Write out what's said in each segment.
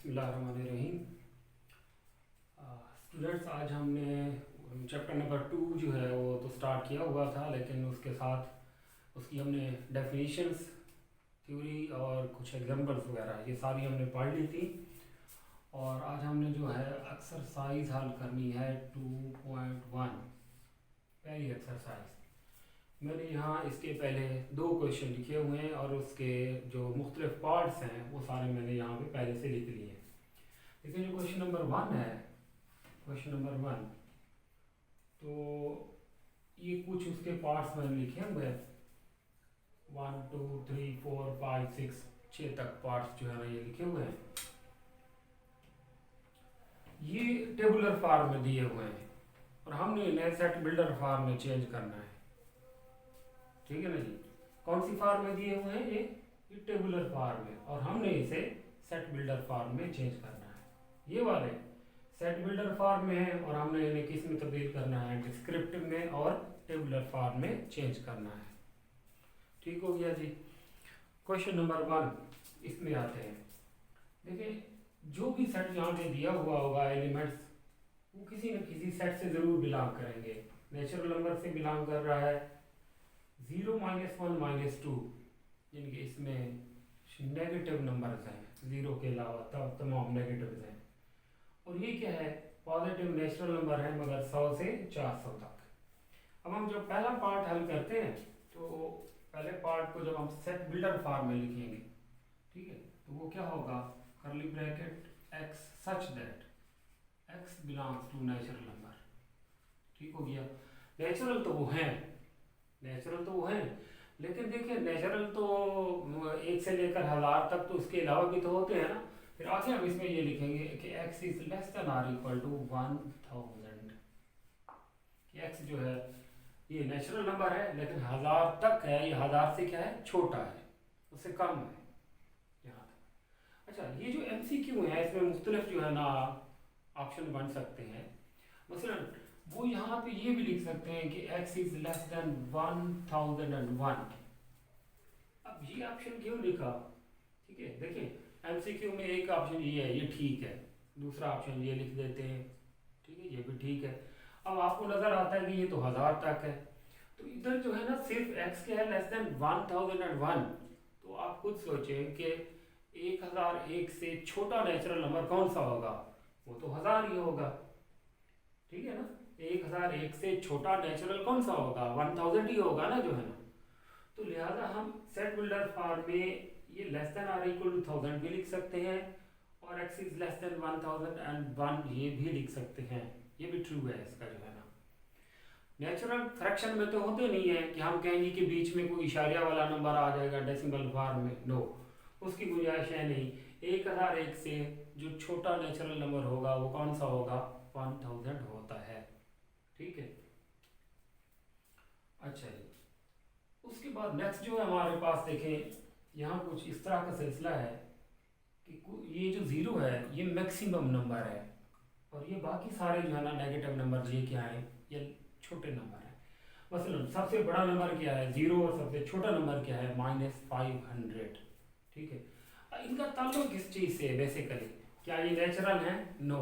बिस्मिल्लाहिर्रहमानिर्रहीम। स्टूडेंट्स, आज हमने चैप्टर नंबर 2 जो है वो तो स्टार्ट किया हुआ था, लेकिन उसके साथ उसकी हमने डेफिनेशंस, थ्योरी और कुछ एग्जांपल्स वगैरह ये सारी हमने पढ़ ली थी। और आज हमने जो है एक्सरसाइज हल करनी है 2.1, पहली एक्सरसाइज। मैंने यहाँ इसके पहले 2 क्वेश्चन लिखे हुए हैं और उसके जो मुख्तलिफ पार्ट्स हैं वो सारे मैंने यहाँ पे पहले से लिख लिए हैं। लेकिन जो क्वेश्चन नंबर 1 है, क्वेश्चन नंबर 1, तो ये कुछ उसके पार्ट्स मैंने लिखे हुए हैं, 1 2 3 4 5 6 6 तक पार्ट्स जो है ना ये लिखे हुए हैं। ये टेबुलर फॉर्म में दिए हुए हैं और हमने इन्हें सेट बिल्डर फॉर्म में चेंज करना है। ठीक है ना जी। कौन सी फॉर्म में दिए हुए हैं? ये टेबुलर फॉर्म में, और हमने इसे सेट बिल्डर फॉर्म में चेंज करना है। ये वाले सेट बिल्डर फॉर्म में है और हमने इन्हें किस में तब्दील करना है? डिस्क्रिप्टिव में और टेबुलर फॉर्म में चेंज करना है। ठीक हो गया जी। क्वेश्चन नंबर 1 इसमें आते हैं। देखिए, जो भी सेट यहाँ पे दिया हुआ होगा एलिमेंट्स, वो किसी न किसी सेट से ज़रूर बिलोंग करेंगे। नेचुरल नंबर से बिलोंग कर रहा है, 0 -1 -2, यानी कि इसमें नेगेटिव नंबर्स हैं, 0 के अलावा तमाम नेगेटिव्स हैं। और ये क्या है? पॉजिटिव नेचुरल नंबर है, मगर 100 से 400 तक। अब हम जब पहला पार्ट हल करते हैं तो पहले पार्ट को जब हम सेट बिल्डर फॉर्म में लिखेंगे, ठीक है, तो वो क्या होगा? Curly bracket x such that x belongs to natural number. ठीक हो गया। नेचुरल तो वो हैं, नेचुरल तो वो हैं, लेकिन देखिए नेचुरल तो 1 से लेकर 1000 तक, तो उसके अलावा भी तो होते हैं ना। फिर आगे हम इसमें ये लिखेंगे कि x is less than or equal to 1000, कि x जो है ये नेचुरल नंबर है लेकिन 1000 तक है, ये 1000 से क्या है? छोटा है, उससे कम है यहाँ तक। अच्छा, ये जो MCQ है इसमें मुख्तलिफ जो है ना ऑप्शन बन सकते हैं। मसलन वो यहाँ पे ये भी लिख सकते हैं कि x इज लेस देन 1001। अब ये ऑप्शन क्यों लिखा? ठीक है, देखिए MCQ में एक ऑप्शन ये है, ये ठीक है, दूसरा ऑप्शन ये लिख देते हैं, ठीक है, ये भी ठीक है। अब आपको नजर आता है कि ये तो 1000 तक है, तो इधर जो है ना सिर्फ x क्या है? Less than 1001। तो आप खुद सोचें कि 1001 से छोटा नेचुरल नंबर कौन सा होगा? वो तो 1000 ही होगा। ठीक है ना, 1001 से छोटा नेचुरल कौन सा होगा? 1000 ही होगा ना, जो है ना। तो लिहाजा हम सेट बिल्डर फॉर्म में ये less than or equal to 1000 भी लिख सकते हैं और x इज लेस देन 1001 ये भी लिख सकते हैं। ये भी ट्रू है इसका, जो है ना। नेचुरल फ्रैक्शन में तो होते नहीं है कि हम कहेंगे कि बीच में कोई इशारिया वाला नंबर आ जाएगा डेसिमल फॉर्म में, नो, उसकी गुंजाइश है नहीं। 1001 से जो छोटा नेचुरल नंबर होगा वो कौन सा होगा? 1000 होता है। ठीक है, अच्छा जी। उसके बाद नेक्स्ट जो है हमारे पास, देखें यहाँ कुछ इस तरह का सिलसिला है कि ये जो 0 है ये मैक्सिमम नंबर है और ये बाकी सारे जो है ना नेगेटिव नंबर ये क्या है? ये छोटे नंबर है। मसलन सबसे बड़ा नंबर क्या है? 0, और सबसे छोटा नंबर क्या है? -500। ठीक है, इनका ताल्लुक किस चीज़ से है बेसिकली? क्या ये नेचुरल है? नो।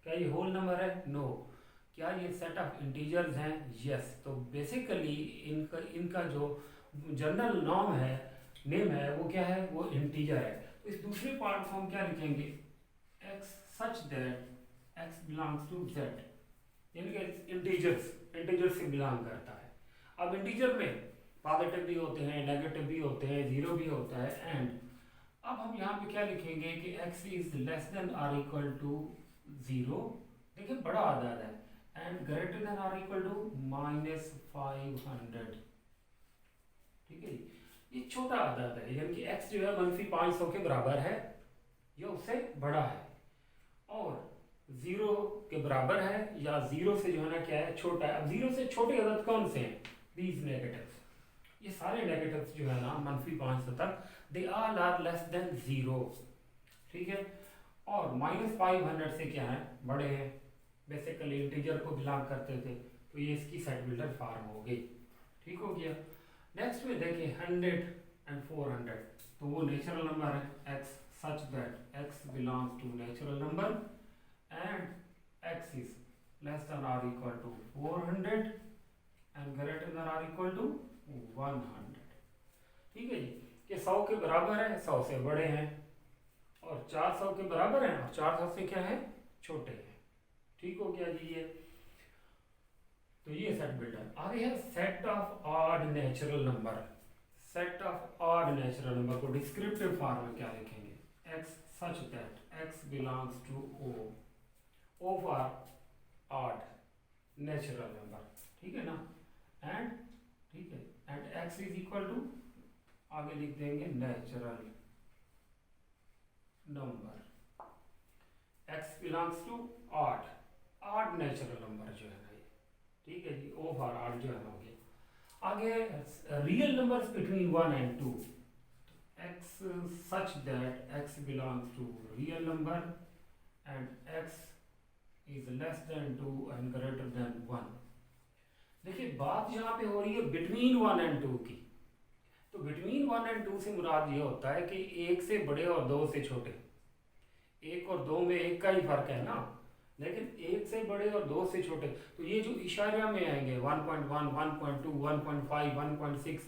क्या ये होल नंबर है? नो। क्या ये सेट ऑफ इंटीजर्स हैं? यस। तो बेसिकली इनका जो जनरल नॉम है, नेम है, वो क्या है? वो इंटीजर है। तो इस दूसरे पार्ट को हम क्या लिखेंगे? x such that x belongs to z, यानी कि इंटीजर्स से बिलोंग करता है। अब इंटीजर में पॉजिटिव भी होते हैं, नेगेटिव भी होते हैं, 0 भी होता है, एंड अब हम यहाँ पे क्या लिखेंगे कि x is less than or equal to 0, देखिए बड़ा आदाद है, and greater than or equal to -500। ठीक है, ये छोटा आदाद है, यानी कि x जो है -500 के बराबर है, ये उससे बड़ा है, और 0 के बराबर है या 0 से जो है ना क्या है? छोटा है। अब 0 से छोटे अदद कौन से हैं? दीज नेगेटिव्स, ये सारे नेगेटिव्स जो है ना -500 तक, they all are less than 0। ठीक है, और -500 से क्या है? बड़े हैं, बेसिकली इंटीजर को बिलोंग करते थे, तो ये इसकी सेट बिल्डर फॉर्म हो गई। ठीक हो गया। नेक्स्ट में देखिए 100 और 400, तो वो नेचुरल नंबर है, x such that x belongs to natural number and x is less than or equal to 400 and greater than or equal to 100। ठीक है जी, कि 100 के बराबर है, 100 से बड़े हैं, और 400 के बराबर हैं और 400 से क्या है, छोटे हैं। ठीक हो गया जी ये। तो ये सेट बिल्डर। आगे है set of odd natural number. Set of odd natural number को डिस्क्रिप्टिव फॉर्म में क्या लिखेंगे, x such that x belongs to O for odd natural number, ठीक है ना, एंड ठीक है, and x is equal to आगे लिख देंगे natural number, x belongs to odd, odd natural number जो है ना ये, ठीक है जी, O फॉर ऑड जो है ना हो गया। आगे real numbers between 1 and 2, x such that x belongs to real number and x is less than 2 and greater than 1। देखिए बात यहाँ पे हो रही है बिटवीन 1 and 2 की, तो बिटवीन 1 and 2 से मुराद ये होता है कि एक से बड़े और दो से छोटे। एक और दो में एक का ही फर्क है ना, लेकिन एक से बड़े और दो से छोटे, तो ये जो इशारा में आएंगे 1.1, 1.2, 1.5, 1.6,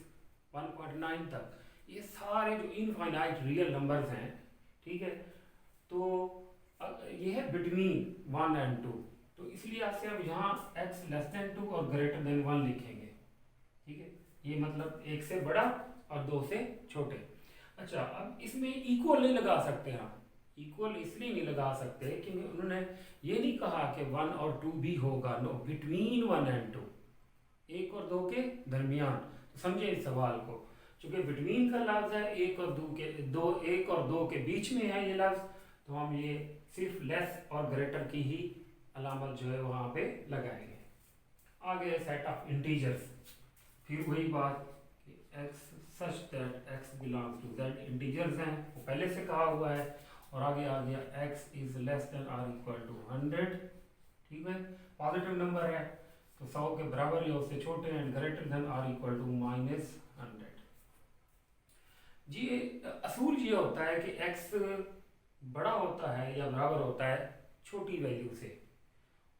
1.9 तक, ये सारे जो इनफाइनाइट रियल नंबर्स हैं, ठीक है, तो ये है बिटवीन 1 and 2, तो इसलिए आपसे हम यहाँ x लेस देन 2 और ग्रेटर देन 1 लिखेंगे, ठीक है, ये मतलब एक से बड़ा और दो से छोटे। अच्छा, अब इसमें इक्वल नहीं लगा सकते हम, इक्वल इसलिए नहीं लगा सकते कि उन्होंने ये नहीं कहा कि 1 और 2 भी होगा, नो, बिटवीन 1 and 2, एक और दो के दरमियान। तो समझे इस सवाल को, चूंकि बिटवीन का लफ्ज है, एक और दो के बीच में है ये लफ्ज, तो हम ये सिर्फ लेस और ग्रेटर की ही अलामत जो है वहाँ पे लगाएंगे। आगे सेट ऑफ इंटीजर्स, फिर वही बात कि x such that x belongs to z, integers हैं वो पहले से कहा हुआ है, और आगे आ गया x इज लेस देन और इक्वल टू 100, ठीक है, पॉजिटिव नंबर है तो 100 के बराबर या उससे छोटे हैं, ग्रेटर देन और इक्वल टू -100। जी असूल ये होता है कि x बड़ा होता है या बराबर होता है छोटी वैल्यू से,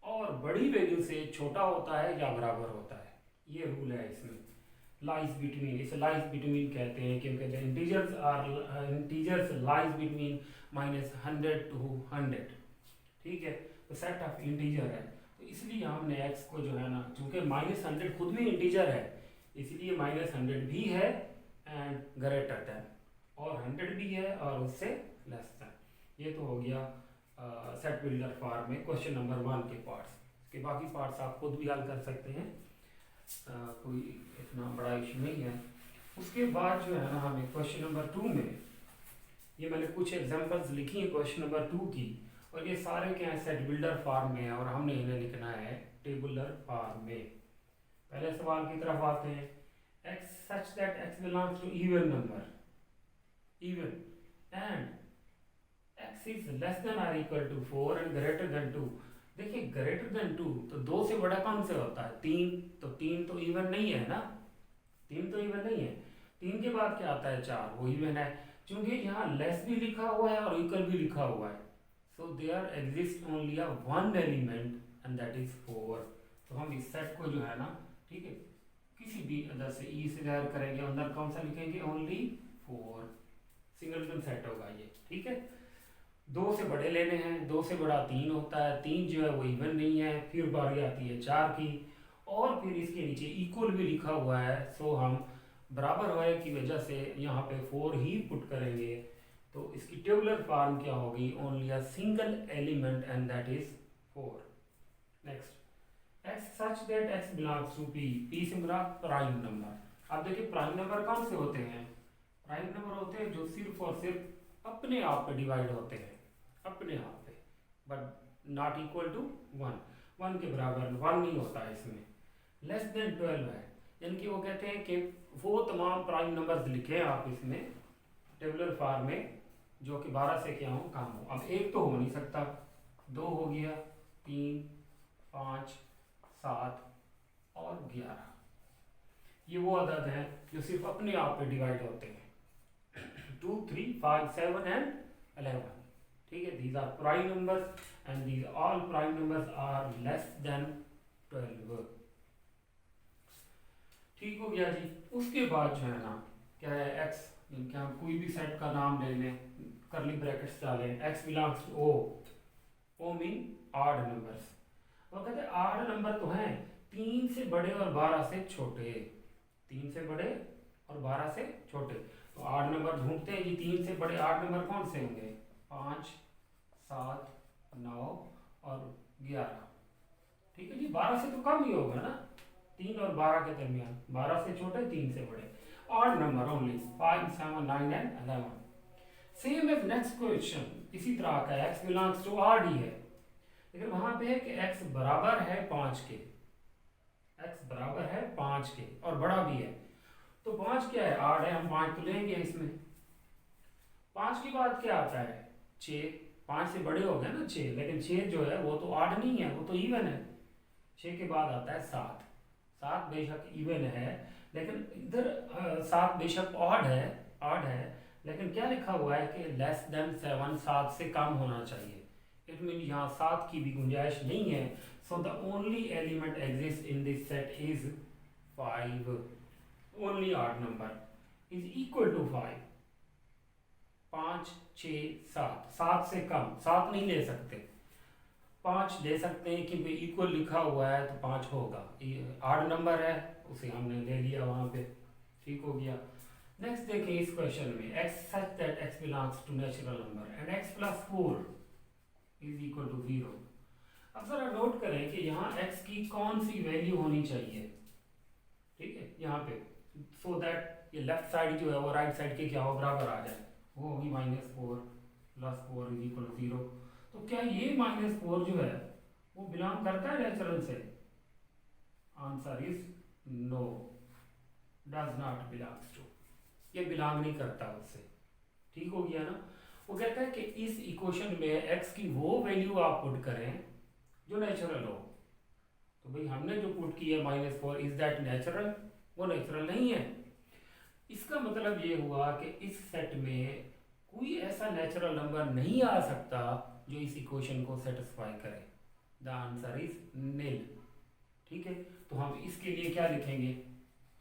और बड़ी वैल्यू से छोटा होता है या बराबर होता है, ये रूल है इसमें। लाइज बिटवीन, इसे लाइज बिटवीन कहते हैं क्योंकि the integers lies between -100 to 100, ठीक है, तो सेट ऑफ इंटीजर है, तो इसलिए हमने x को जो है ना, चूंकि -100 खुद में इंटीजर है, इसलिए -100 भी है एंड ग्रेटर देन, और 100 भी है और उससे लेस देन। ये तो हो गया सेट बिल्डर फॉर्म में क्वेश्चन नंबर 1 के पार्ट्स। इसके बाकी पार्ट्स आप खुद भी हल कर सकते हैं, कोई इतना बड़ा इशू नहीं है। उसके बाद जो है ना हमें क्वेश्चन नंबर 2 में, ये मैंने कुछ एग्जांपल्स लिखी हैं क्वेश्चन नंबर 2 की, और ये सारे क्या हैं, सेट बिल्डर फॉर्म में है, और हमने इन्हें लिखना है टेबुलर फॉर्म में। पहले सवाल की तरफ आते हैं, x such that x belongs to even number, even, and x is less than or equal to 4 and greater than 2। देखिए ग्रेटर देन 2 तो 2 से बड़ा कौन से होता है, 3, तो 3 तो इवन नहीं है ना, 3 तो इवन नहीं है, 3 के बाद क्या आता है 4, वो इवन है, क्योंकि यहाँ लेस भी लिखा हुआ है और इक्वल भी लिखा हुआ है, so there exist only a one element and that is 4। तो हम इस सेट को जो है ना, ठीक है, किसी भी अंदर से ई से जाहिर करेंगे, अंदर कौन सा लिखेंगे, ओनली 4, सिंगलटन सेट होगा ये, ठीक है। 2 से बड़े लेने हैं, 2 से बड़ा 3 होता है, 3 जो है वो इवन नहीं है, फिर बारी आती है 4 की, और फिर इसके नीचे इक्वल भी लिखा हुआ है, सो हम बराबर होने की वजह से यहाँ पे 4 ही पुट करेंगे, तो इसकी टेबुलर फॉर्म क्या होगी, only a single element and that is 4। Next, x such that x belongs to p, p से मुराद प्राइम नंबर। अब देखिए प्राइम नंबर कौन से होते हैं, प्राइम नंबर होते हैं जो सिर्फ और सिर्फ अपने आप पे डिवाइड होते हैं, अपने आप पे, बट नॉट इक्वल टू 1 के बराबर 1 नहीं होता है इसमें, लेस देन 12 है, यानी कि वो कहते हैं कि वो तमाम प्राइम नंबर्स लिखे आप इसमें टेबुलर फॉर्म में जो कि 12 से क्या हो कम हो। अब एक तो हो नहीं सकता, 2 हो गया, 3, 5, 7 और 11, ये वो अदद हैं जो सिर्फ अपने आप पे डिवाइड होते हैं, 2, 3, 5, 7 एंड 11. ठीक है, these are prime numbers and these all prime numbers are less than 12. ठीक हो गया जी। उसके बाद जो है ना क्या है x, इनके हम कोई भी सेट का नाम ले लें, करली ब्रैकेट्स डालें, x belongs to O mean odd numbers. वो कहते हैं ऑड नंबर तो हैं 3 से बड़े और 12 से छोटे, 3 से बड़े और 12 से छोटे। तो ऑड नंबर ढूंढते हैं जी, 3 से बड़े ऑड नंबर कौन से होंगे? 5, 7, 9 और 11। ठीक है जी, 12 से तो कम ही होगा ना, 3 और 12 के दरमियान, 12 से छोटे 3 से बड़े। Odd number only 5, 7, 9 and 11। Same as next question, इसी तरह का x बिलोंग्स टू ऑड ही है, लेकिन वहां पे है कि x बराबर है 5 के, x बराबर है 5 के और बड़ा भी है। तो 5 क्या है? ऑड है, हम 5 तो लेंगे इसमें। 5 के बाद क्या आता है? 6। 5 से बड़े हो गए ना 6, लेकिन 6 जो है वो तो ऑड नहीं है, वो तो इवन है। 6 के बाद आता है 7। 7 बेशक इवन है, लेकिन इधर 7 बेशक ऑड है, लेकिन क्या लिखा हुआ है कि लेस देन 7, 7 से कम होना चाहिए। इट मीन यहाँ 7 की भी गुंजाइश नहीं है। So the only element exist in this set is 5। Only odd number is equal to 5। 5, 6, 7, 7 से कम 7 नहीं ले सकते, 5 ले सकते हैं क्योंकि इक्वल लिखा हुआ है तो 5 होगा। ऑड नंबर है, उसे हमने ले लिया वहां पे, ठीक हो गया। नेक्स्ट देखें इस क्वेश्चन में, x such that x belongs to natural number and x plus 4 is equal to 0। अब जरा नोट करें कि यहाँ x की कौन सी वैल्यू होनी चाहिए, ठीक है, यहाँ पे, सो दैट ये लेफ्ट साइड जो है वो राइट साइड के क्या हो, बराबर आ जाए। वो होगी -4 + 4 इज इक्वल टू 0। तो क्या ये -4 जो है वो बिलोंग करता है नेचुरल से? Answer is no, does not belongs to, ये बिलोंग नहीं करता उससे। ठीक हो गया ना। वो कहता है कि इस इक्वेशन में x की वो वैल्यू आप पुट करें जो नेचुरल हो। तो भाई हमने जो पुट की है -4, इज दैट नेचुरल? वो नेचुरल नहीं है। इसका मतलब ये हुआ कि इस सेट में कोई ऐसा नेचुरल नंबर नहीं आ सकता जो इस इक्वेशन को सेटिस्फाई करे। द आंसर इज नील। ठीक है, तो हम इसके लिए क्या लिखेंगे?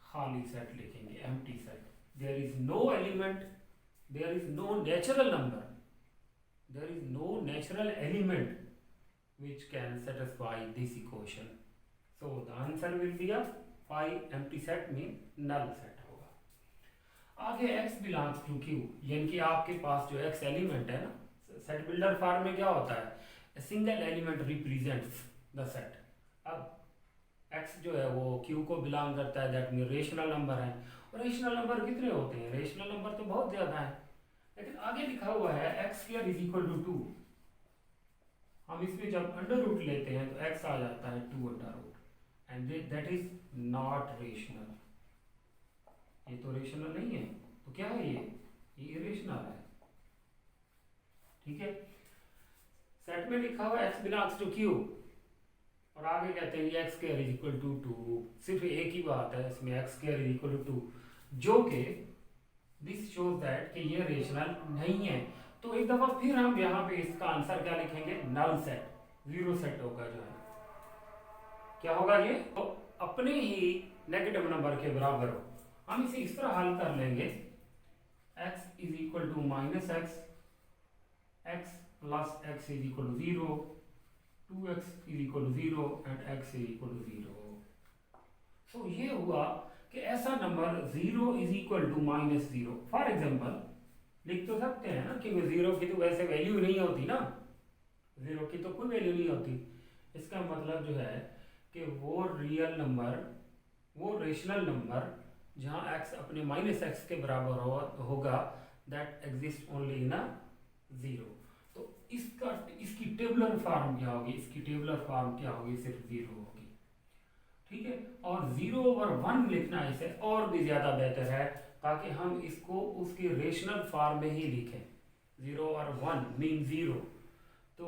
खाली सेट लिखेंगे, empty set. There is no element, there is no natural number, there is no natural element which can satisfy this equation. So the answer will be a 5 empty set, mean null set होगा। आगे x belongs to q, यानी कि आपके पास जो x element है ना, set builder form में क्या होता है? Single element represents the set. अब x जो है वो q को बिलोंग करता है, दैट मीन रेशनल नंबर है। रेशनल नंबर कितने होते हैं? रेशनल नंबर तो बहुत ज्यादा है, लेकिन आगे लिखा हुआ है x² इज इक्वल टू 2। हम इसमें जब अंडर रूट लेते हैं तो x आ जाता है 2 under root, and that is not rational. ये तो रेशनल नहीं है, तो क्या है ये इरेशनल है। ठीक है, सेट में लिखा हुआ x बिलोंग्स टू q और आगे कहते हैं x² इज इक्वल टू 2। सिर्फ एक ही बात है इसमें, x² इज इक्वल टू 2, जो कि दिस शोज दैट कि ये रेशनल नहीं है। तो एक दफा फिर हम यहाँ पे इसका आंसर क्या लिखेंगे? नल सेट, 0 सेट होगा जो है। क्या होगा ये? तो अपने ही नेगेटिव नंबर के बराबर हो। हम इसे इस तरह हल कर लेंगे, x is equal to -x, x plus x is equal to 0, 2x is equal to 0 and x is equal to 0। तो ये हुआ कि ऐसा number 0 is equal to -0। For example लिख तो सकते हैं ना कि 0 की तो वैसे वैल्यू नहीं होती ना, 0 की तो कोई वैल्यू नहीं होती। इसका मतलब जो है कि वो रियल नंबर, वो रेशनल नंबर जहाँ x अपने -x के बराबर होगा, दैट एग्जिस्ट ओनली इन 0। तो इसकी टेबुलर फॉर्म क्या होगी? इसकी टेबुलर फॉर्म क्या होगी? सिर्फ 0 होगी। ठीक है, और 0/1 लिखना इसे और भी ज्यादा बेहतर है, ताकि हम इसको उसकी रेशनल फॉर्म में ही लिखें। 0/1 मीन 0, तो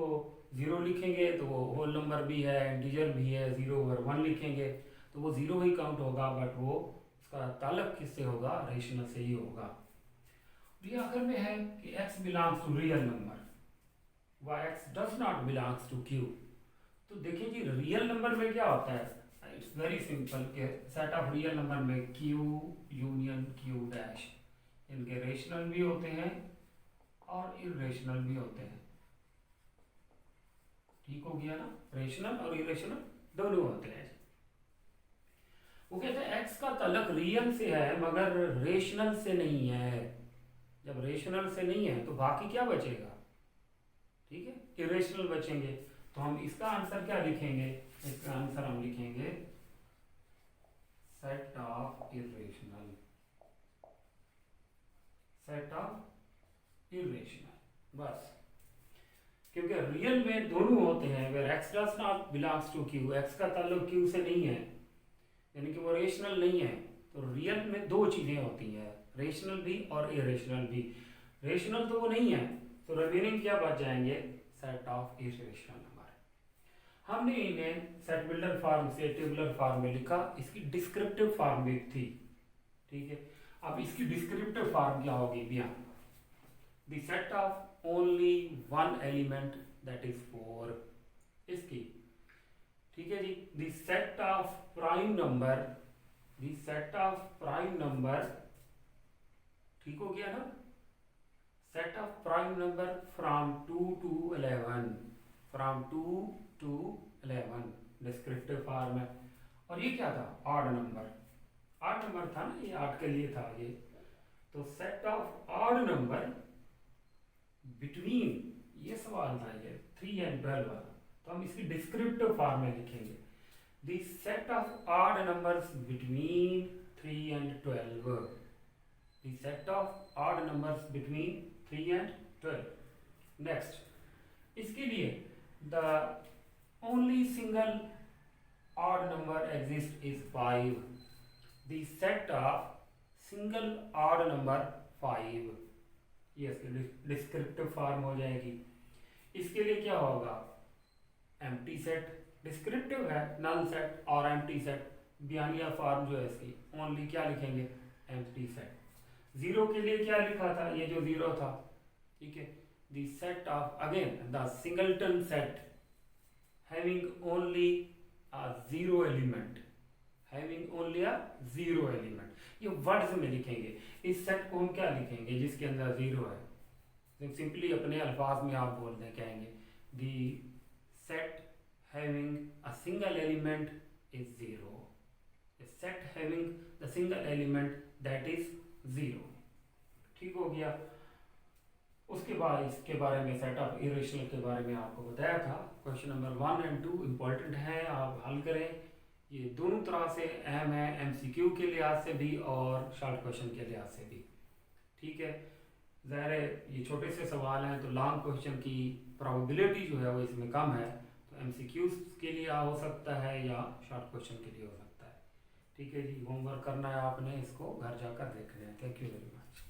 0 लिखेंगे तो वो होल नंबर भी है, इंटीजर भी है। 0/1 लिखेंगे तो वो 0 ही काउंट होगा, बट वो उसका ताल्लुक किससे होगा? रेशनल से ही होगा। ये आखिर में है कि x belongs to real number, व x does not belongs to q। तो देखिए जी रियल नंबर में क्या होता है, इट्स वेरी सिंपल के सेट ऑफ रियल नंबर में q यूनियन q डैश, इनके रेशनल भी होते हैं और इरेशनल भी होते हैं। ठीक हो गया ना, रेशनल और इरेशनल दोनों होते हैं। वो कहते हैं x का तल्लक रियल से है मगर रेशनल से नहीं है। जब रेशनल से नहीं है तो बाकी क्या बचेगा, ठीक है, इरेशनल बचेंगे। तो हम इसका आंसर क्या लिखेंगे, इसका आंसर हम लिखेंगे set of irrational, set of irrational बस। क्योंकि रियल में दोनों होते हैं, where x does not belongs to q, x का ताल्लुक q से नहीं है यानी कि वो रेशनल नहीं है। तो रियल में दो चीजें होती हैं, रेशनल भी और इरेशनल भी। रेशनल तो वो नहीं है, तो रिमेनिंग क्या बच जाएंगे, सेट ऑफ इरेशनल नंबर। हमने इन्हें सेट बिल्डर फॉर्म से टेबुलर फॉर्म में लिखा, इसकी डिस्क्रिप्टिव फॉर्म भी थी, ठीक है। अब इसकी डिस्क्रिप्टिव फॉर्म क्या होगी भैया, the set of only one element that is 4, इसकी, ठीक है जी। The set of prime number, the set of prime number, ठीक हो गया ना, set of prime number from 2 to 11, from 2 to 11 descriptive form है। और ये क्या था, ऑड नंबर, ऑड नंबर था ना, ये ऑड के लिए था ये। तो set of odd number between, ये सवाल था ये 3 and 12 वाला, तो हम इसकी डिस्क्रिप्टिव फॉर्म में लिखेंगे the set of odd numbers between 3 and 12, the set of odd numbers between 3 and 12। Next, इसके लिए the only single odd number exist is 5, the set of single odd number 5, ये इसकी डिस्क्रिप्टिव फॉर्म हो जाएगी। इसके लिए क्या होगा, एम्प्टी सेट, डिस्क्रिप्टिव है नल सेट और एम्प्टी सेट, बयानिया फॉर्म जो है इसकी ओनली क्या लिखेंगे, एम्प्टी सेट। जीरो के लिए क्या लिखा था, ये जो जीरो था, ठीक है, the set of again the singleton set having only a zero element, having only a zero element, ये वर्ड्स में लिखेंगे। इस सेट को हम क्या लिखेंगे जिसके अंदर जीरो है, तो सिंपली अपने अल्फाज में आप बोल दें, कहेंगे the set having a single element is zero, set having the single element that is zero. ठीक हो गया। उसके बाद इसके बारे में सेट ऑफ इरेशनल के बारे में आपको बताया था। क्वेश्चन नंबर 1 and 2 इम्पोर्टेंट है, आप हल करें। ये दोनों तरह से अहम है, एमसीक्यू के लिहाज से भी और शॉर्ट क्वेश्चन के लिहाज से भी, ठीक है। ज़ाहिर है ये छोटे से सवाल हैं तो लॉन्ग क्वेश्चन की प्रोबेबिलिटी जो है वो इसमें कम है, तो एमसीक्यूज के लिए हो सकता है या शॉर्ट क्वेश्चन के लिए हो सकता है, ठीक है जी। होमवर्क करना है आपने, इसको घर जाकर देखना है। Thank you very much.